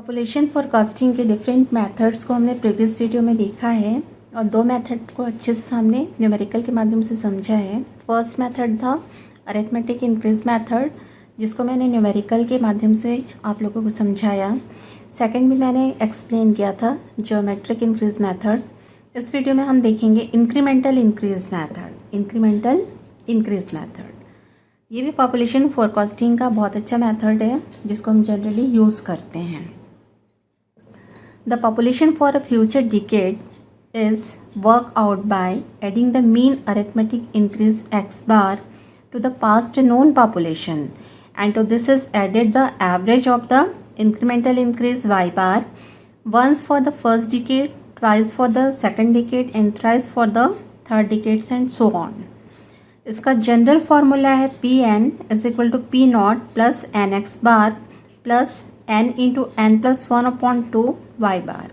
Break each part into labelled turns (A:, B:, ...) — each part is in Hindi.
A: पॉपुलेशन फोरकास्टिंग के डिफरेंट मेथड्स को हमने प्रीवियस वीडियो में देखा है और दो मेथड को अच्छे से हमने न्यूमेरिकल के माध्यम से समझा है। फर्स्ट मेथड था अरिथमेटिक इंक्रीज मेथड, जिसको मैंने न्यूमेरिकल के माध्यम से आप लोगों को समझाया। सेकंड भी मैंने एक्सप्लेन किया था ज्योमेट्रिक इंक्रीज मेथड। इस वीडियो में हम देखेंगे incremental increase method. Incremental increase method ये भी पॉपुलेशन फोरकास्टिंग का बहुत अच्छा मेथड है जिसको हम जनरली यूज़ करते हैं। The population for a future decade is worked out by adding the mean arithmetic increase x bar to the past known population, and to this is added the average of the incremental increase y bar, once for the first decade, twice for the second decade and thrice for the third decades and so on. इसका जनरल फॉर्मूला है Pn is equal to P naught plus n x bar plus n into n plus 1/2 y bar.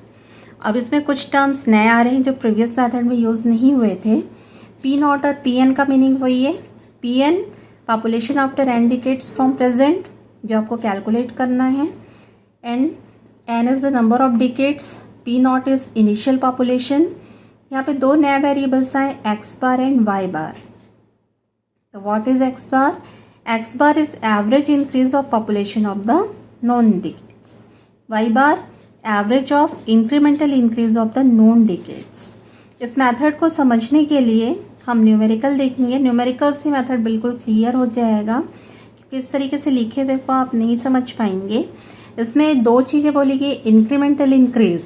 A: अब इसमें कुछ टर्म्स नए आ रहे हैं जो प्रीवियस मेथड में यूज़ नहीं हुए थे। पी नॉट और पी एन का मीनिंग वही है। P n population after n decades from present, जो आपको कैलकुलेट करना है, and n is the number of decades, P naught is initial population. यहाँ पे दो नए वेरिएबल्स आए, x bar and y bar. तो what is x bar? X bar is average increase of population of the known decades. Y bar average of incremental increase of the known decades. इस मेथड को समझने के लिए हम न्यूमेरिकल देखेंगे। न्यूमेरिकल से मेथड बिल्कुल क्लियर हो जाएगा, क्योंकि इस तरीके से लिखे थे तो आप नहीं समझ पाएंगे। इसमें दो चीजें बोली गई, इंक्रीमेंटल इंक्रीज,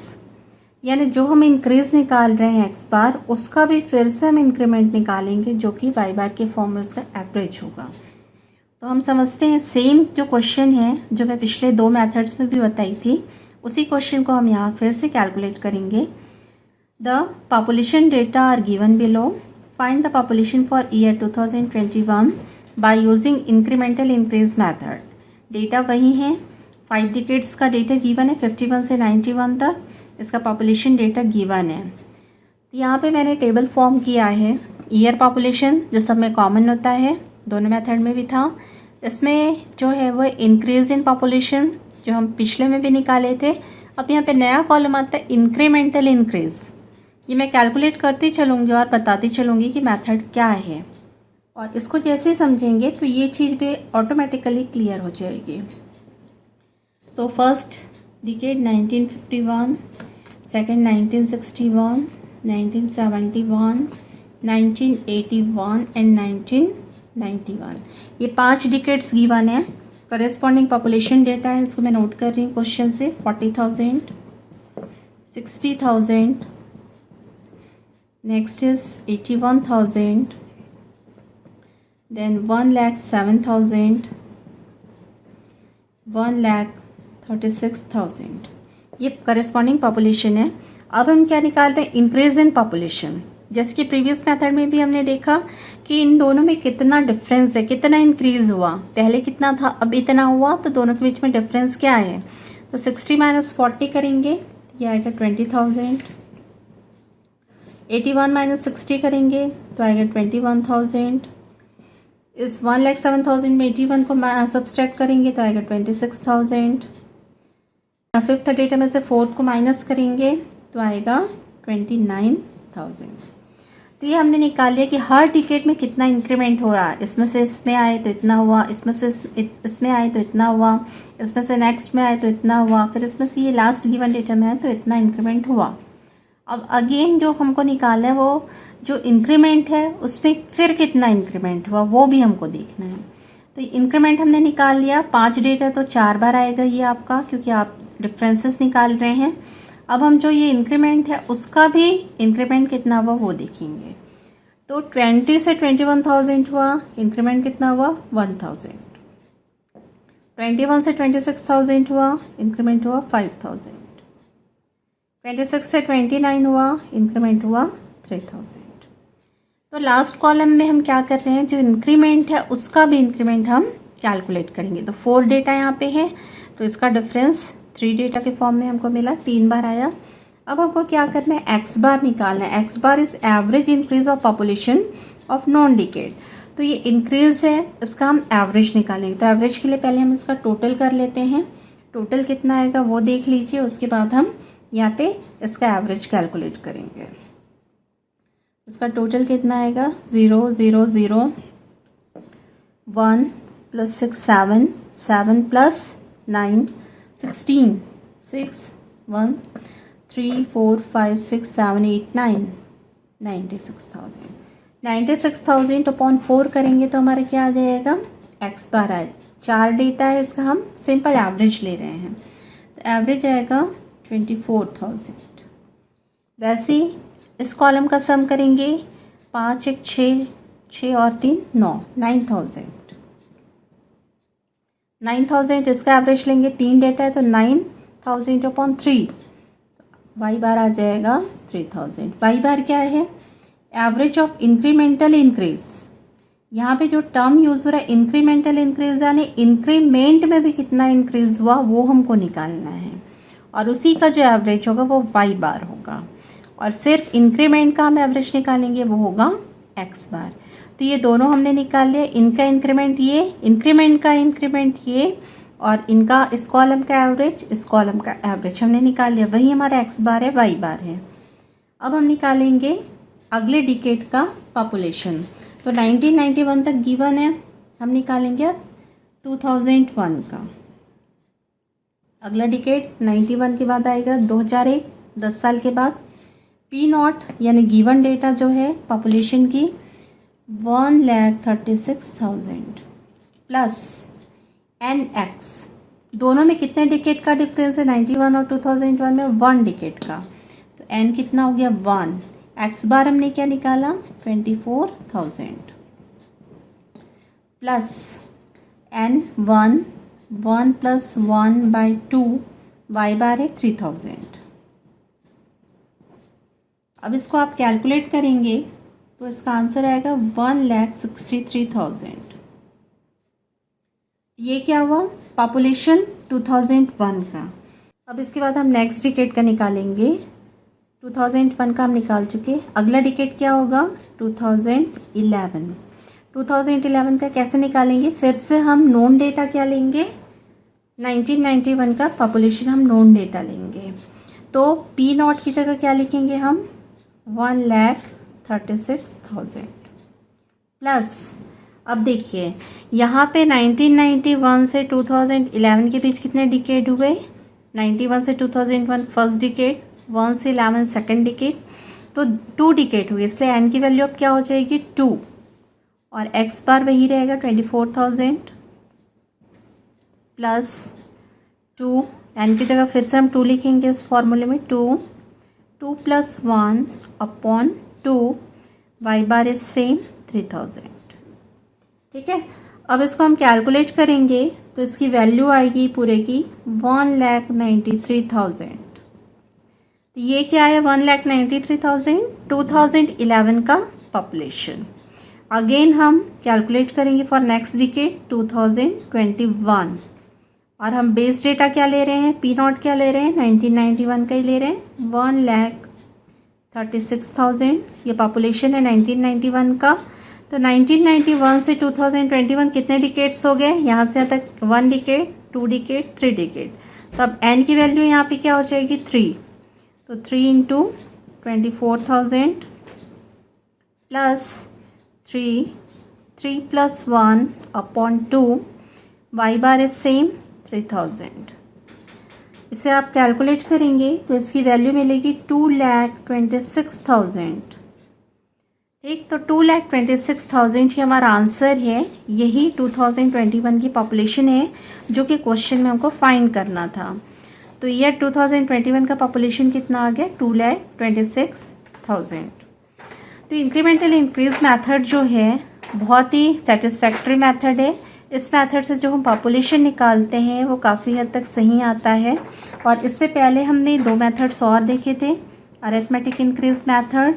A: यानी जो हम इंक्रीज निकाल रहे हैं एक्स बार, उसका भी फिर से हम इंक्रीमेंट निकालेंगे जो कि वाई बार के फॉर्म में उसका एवरेज होगा। तो हम समझते हैं सेम जो क्वेश्चन है जो मैं पिछले दो मेथड्स में भी बताई थी, उसी क्वेश्चन को हम यहाँ फिर से कैलकुलेट करेंगे। The population data are given below, find the population for year 2021 by using incremental increase method. Data वही है, 5 डिकेड्स का डेटा गिवन है 51 से 91 तक, इसका पॉपुलेशन डेटा गिवन है। तो यहाँ पे मैंने टेबल फॉर्म किया है। ईयर पॉपुलेशन जो सब में कॉमन होता है, दोनों मेथड में भी था। इसमें जो है वो इंक्रीज इन पॉपुलेशन जो हम पिछले में भी निकाले थे। अब यहाँ पे नया कॉलम आता है इंक्रीमेंटल इंक्रीज। ये मैं कैलकुलेट करती चलूँगी और बताती चलूँगी कि मेथड क्या है, और इसको जैसे ही समझेंगे तो ये चीज़ भी ऑटोमेटिकली क्लियर हो जाएगी। तो फर्स्ट डिकेड 1951, सेकेंड 1961, 1971, 1981 एंड 1991, ये 5 डिकेड्स गिवन है। करेस्पॉन्डिंग पॉपुलेशन डेटा है, इसको मैं नोट कर रही हूँ क्वेश्चन से। 40,000, 60,000, नेक्स्ट इज 81,000, देन 1,07,000, 1,36,000। ये करेस्पॉन्डिंग पॉपुलेशन है। अब हम क्या निकाल रहे हैं? Increase in population. जैसे कि प्रीवियस मेथड में भी हमने देखा कि इन दोनों में कितना डिफरेंस है, कितना इंक्रीज हुआ। पहले कितना था, अब इतना हुआ, तो दोनों के बीच में डिफरेंस क्या है? तो 60 माइनस 40 करेंगे, ये आएगा 20,000। 81 माइनस 60 करेंगे तो आएगा 21,000। इस 1,07,000 में 81 को सब्सट्रैक्ट करेंगे तो आएगा 26,000। फिफ्थ डेटा में से फोर्थ को माइनस करेंगे तो आएगा 29,000। तो ये हमने निकाल लिया कि हर डिकेड में कितना इंक्रीमेंट हो रहा है। इसमें से इसमें आए तो इतना हुआ, इसमें से इसमें आए तो इतना हुआ, इसमें से नेक्स्ट में आए तो इतना हुआ, फिर इसमें से ये लास्ट गिवन डेटा में आए तो इतना इंक्रीमेंट हुआ। अब अगेन जो हमको निकालना है वो जो इंक्रीमेंट है उसमें फिर कितना इंक्रीमेंट हुआ वो भी हमको देखना है। तो इंक्रीमेंट हमने निकाल लिया। 5 डेटा तो 4 बार आएगा ये आपका, क्योंकि आप डिफरेंसेस निकाल रहे हैं। अब हम जो ये इंक्रीमेंट है उसका भी इंक्रीमेंट कितना हुआ वो देखेंगे। तो 20 से 21,000 हुआ, इंक्रीमेंट कितना हुआ? 1,000। 21 से 26,000 हुआ, इंक्रीमेंट हुआ 5,000। 26 से 29 हुआ, इंक्रीमेंट हुआ 3,000। तो लास्ट कॉलम में हम क्या कर रहे हैं? जो इंक्रीमेंट है उसका भी इंक्रीमेंट हम कैलकुलेट करेंगे। तो 4 डेटा यहाँ पे है, तो इसका डिफरेंस 3 डेटा के फॉर्म में हमको मिला, 3 बार आया। अब हमको क्या करना है? एक्स बार निकालना है। X bar is average increase of population of non decade. तो ये इंक्रीज है, इसका हम एवरेज निकालेंगे। तो एवरेज के लिए पहले हम इसका टोटल कर लेते हैं। टोटल कितना आएगा वो देख लीजिए, उसके बाद हम यहाँ पे इसका एवरेज कैलकुलेट करेंगे। इसका टोटल कितना आएगा 0 0 0 1 प्लस 6 7 7 प्लस 9 16 6 1 3 4 5 6 7 8 9 96,000। 96,000 अपॉन 4 करेंगे तो हमारा क्या आ जाएगा एक्स बार आए। 4 डेटा है, इसका हम सिंपल एवरेज ले रहे हैं, तो एवरेज आएगा 24,000। वैसे ही इस कॉलम का सम करेंगे, 5 1 6 6 और 3 9 9,000। 9,000 इसका एवरेज लेंगे, 3 डेटा है तो 9,000 अपॉन 3, वाई बार आ जाएगा 3,000। वाई बार क्या है एवरेज ऑफ इंक्रीमेंटल इंक्रीज। यहाँ पे जो टर्म यूज हो रहा है इंक्रीमेंटल इंक्रीज यानी इंक्रीमेंट में भी कितना इंक्रीज हुआ वो हमको निकालना है, और उसी का जो एवरेज होगा वो वाई बार होगा, और सिर्फ इंक्रीमेंट का हम एवरेज निकालेंगे वो होगा एक्स बार। तो ये दोनों हमने निकाल लिया, इनका इंक्रीमेंट ये, इंक्रीमेंट का इंक्रीमेंट ये, और इनका इस कॉलम का एवरेज, इस कॉलम का एवरेज हमने निकाल लिया, वही हमारा एक्स बार है वाई बार है। अब हम निकालेंगे अगले डिकेड का पॉपुलेशन। तो 1991 तक गिवन है, हम निकालेंगे अब 2001 का। अगला डिकेड 91 के बाद आएगा 2001, 10 साल के बाद। पी नॉट यानी गिवन डेटा जो है पॉपुलेशन की 1,36,000 प्लस एन एक्स, दोनों में कितने डिकेट का डिफरेंस है 91 और 2001 में 1 डिकेट का, तो एन कितना हो गया 1। एक्स बार हमने क्या निकाला 24,000 प्लस एन 1 1 प्लस 1/2 वाई बार है 3,000। अब इसको आप कैलकुलेट करेंगे तो इसका आंसर आएगा 1,63,000। ये क्या हुआ पॉपुलेशन 2001 का। अब इसके बाद हम नेक्स्ट डिकेड का निकालेंगे। 2001 का हम निकाल चुके, अगला डिकेड क्या होगा 2011। 2011 का कैसे निकालेंगे, फिर से हम नोन डेटा क्या लेंगे 1991 का पॉपुलेशन हम नोन डेटा लेंगे, तो पी नॉट की जगह क्या लिखेंगे हम 1,36,000 प्लस, अब देखिए यहाँ पे 1991 से 2011 के बीच कितने डिकेड हुए, 91 से 2001 फर्स्ट डिकेड, 1 से 11 सेकेंड डिकेड, तो 2 डिकेड हुए, इसलिए एन की वैल्यू अब क्या हो जाएगी 2, और एक्स बार वही रहेगा 24,000 प्लस 2, एन की जगह फिर से हम 2 लिखेंगे इस फॉर्मूले में, 2 plus 1 upon 2, y bar is same 3,000। ठीक है, अब इसको हम कैलकुलेट करेंगे तो इसकी वैल्यू आएगी पूरे की 1,93,000। तो ये क्या है 1,93,000 2011 का पॉपुलेशन। अगेन हम कैलकुलेट करेंगे फॉर नेक्स्ट डिकेड 2021, और हम बेस डेटा क्या ले रहे हैं पी नॉट क्या ले रहे हैं 1991 का ही ले रहे हैं 1,36,000। ये पॉपुलेशन है 1991 का। तो 1991 से 2021 कितने डिकेड्स हो गए, यहाँ से यहाँ तक 1 डिकेड 2 डिकेड 3 डिकेड, तो अब एन की वैल्यू यहाँ पे क्या हो जाएगी 3, तो 3 into 24,000 plus 3 plus 1 upon 2, y bar is same 3,000। इसे आप कैलकुलेट करेंगे तो इसकी वैल्यू मिलेगी 2,26,000। ठीक, तो 2,26,000 ही हमारा आंसर है। यही 2021 की पॉपुलेशन है जो कि क्वेश्चन में हमको फाइंड करना था। तो ईयर 2021 का पॉपुलेशन कितना आ गया 2,26,000। तो इंक्रीमेंटल इंक्रीज मेथड जो है बहुत ही सेटिस्फैक्ट्री मेथड है। इस मेथड से जो हम पॉपुलेशन निकालते हैं वो काफ़ी हद तक सही आता है। और इससे पहले हमने 2 मेथड्स और देखे थे, arithmetic increase method,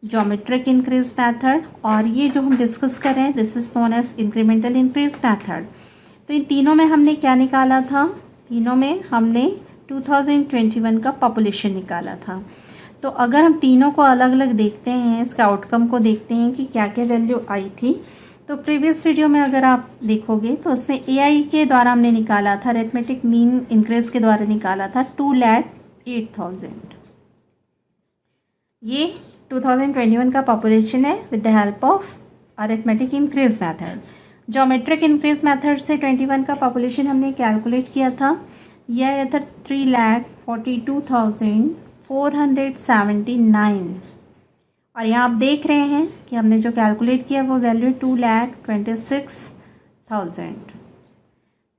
A: geometric increase method, और ये जो हम डिस्कस कर रहे हैं this is known as incremental increase method. तो इन तीनों में हमने क्या निकाला था, तीनों में हमने 2021 का पॉपुलेशन निकाला था। तो अगर हम तीनों को अलग अलग देखते हैं, इसके आउटकम को देखते हैं कि क्या क्या वैल्यू आई थी, तो प्रीवियस वीडियो में अगर आप देखोगे तो उसमें एआई के द्वारा हमने निकाला था, अरिथमेटिक मीन इंक्रीज के द्वारा निकाला था 2,08,000। ये 2021 का पॉपुलेशन है with the help of arithmetic increase method. Geometric increase method से 21 का पॉपुलेशन हमने कैलकुलेट किया था, यह आया था 3,42,479। और यहाँ आप देख रहे हैं कि हमने जो कैलकुलेट किया वो वैल्यू 2,26,000।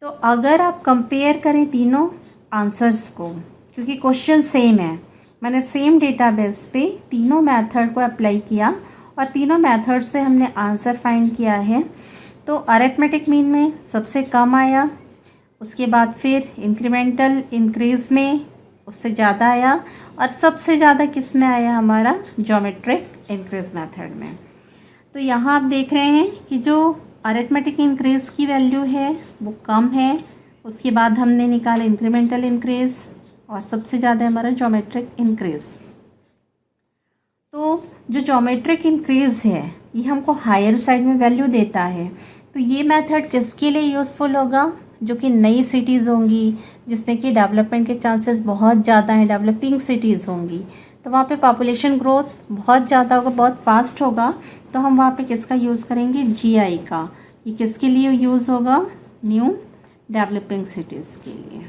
A: तो अगर आप कंपेयर करें तीनों आंसर्स को, क्योंकि क्वेश्चन सेम है, मैंने सेम डेटाबेस पे तीनों मेथड को अप्लाई किया और तीनों मेथड से हमने आंसर फाइंड किया है। तो अरिथमेटिक मीन में सबसे कम आया, उसके बाद फिर इंक्रीमेंटल इंक्रीज में उससे ज़्यादा आया, और सबसे ज़्यादा किस में आया हमारा ज्योमेट्रिक इंक्रीज मेथड में। तो यहाँ आप देख रहे हैं कि जो अरिथमेटिक इंक्रीज की वैल्यू है वो कम है, उसके बाद हमने निकाला इंक्रीमेंटल इंक्रीज और सबसे ज़्यादा हमारा ज्योमेट्रिक इंक्रीज। तो जो ज्योमेट्रिक इंक्रीज है ये हमको हायर साइड में वैल्यू देता है। तो ये मेथड किसके लिए यूज़फुल होगा? जो कि नई सिटीज़ होंगी जिसमें कि डेवलपमेंट के चांसेस बहुत ज़्यादा हैं, डेवलपिंग सिटीज़ होंगी, तो वहाँ पे पॉपुलेशन ग्रोथ बहुत ज़्यादा होगा, बहुत फास्ट होगा। तो हम वहाँ पे किसका यूज़ करेंगे? जीआई का। ये किसके लिए यूज़ होगा? न्यू डेवलपिंग सिटीज़ के लिए।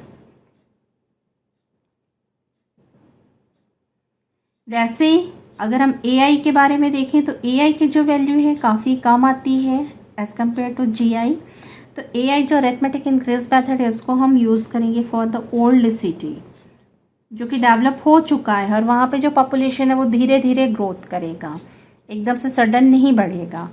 A: वैसे अगर हम एआई के बारे में देखें तो एआई की जो वैल्यू है काफ़ी कम आती है एज़ कम्पेयर टू जीआई। तो एआई जो अरिथमेटिक इंक्रीज मेथड है इसको हम यूज़ करेंगे फॉर द ओल्ड सिटी जो कि डेवलप हो चुका है, और वहाँ पे जो पॉपुलेशन है वो धीरे धीरे ग्रोथ करेगा, एकदम से सडन नहीं बढ़ेगा।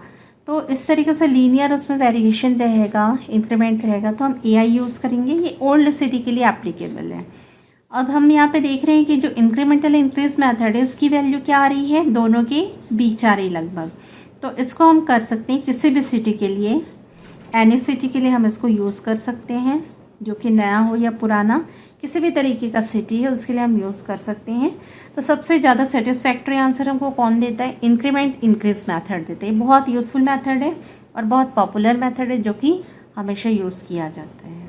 A: तो इस तरीके से लीनियर उसमें वेरिएशन रहेगा, इंक्रीमेंट रहेगा, तो हम एआई यूज़ करेंगे। ये ओल्ड सिटी के लिए एप्लीकेबल है। अब हम यहाँ पे देख रहे हैं कि जो इंक्रीमेंटल इंक्रीज मेथड है इसकी वैल्यू क्या आ रही है? दोनों के बीच आ रही लगभग। तो इसको हम कर सकते हैं किसी भी सिटी के लिए, एनी सिटी के लिए हम इसको यूज़ कर सकते हैं, जो कि नया हो या पुराना, किसी भी तरीके का सिटी है उसके लिए हम यूज़ कर सकते हैं। तो सबसे ज़्यादा सेटिस्फैक्ट्री आंसर हमको कौन देता है? इंक्रीमेंट इंक्रीज मेथड देते हैं। बहुत यूज़फुल मेथड है और बहुत पॉपुलर मेथड है जो कि हमेशा यूज़ किया जाता है।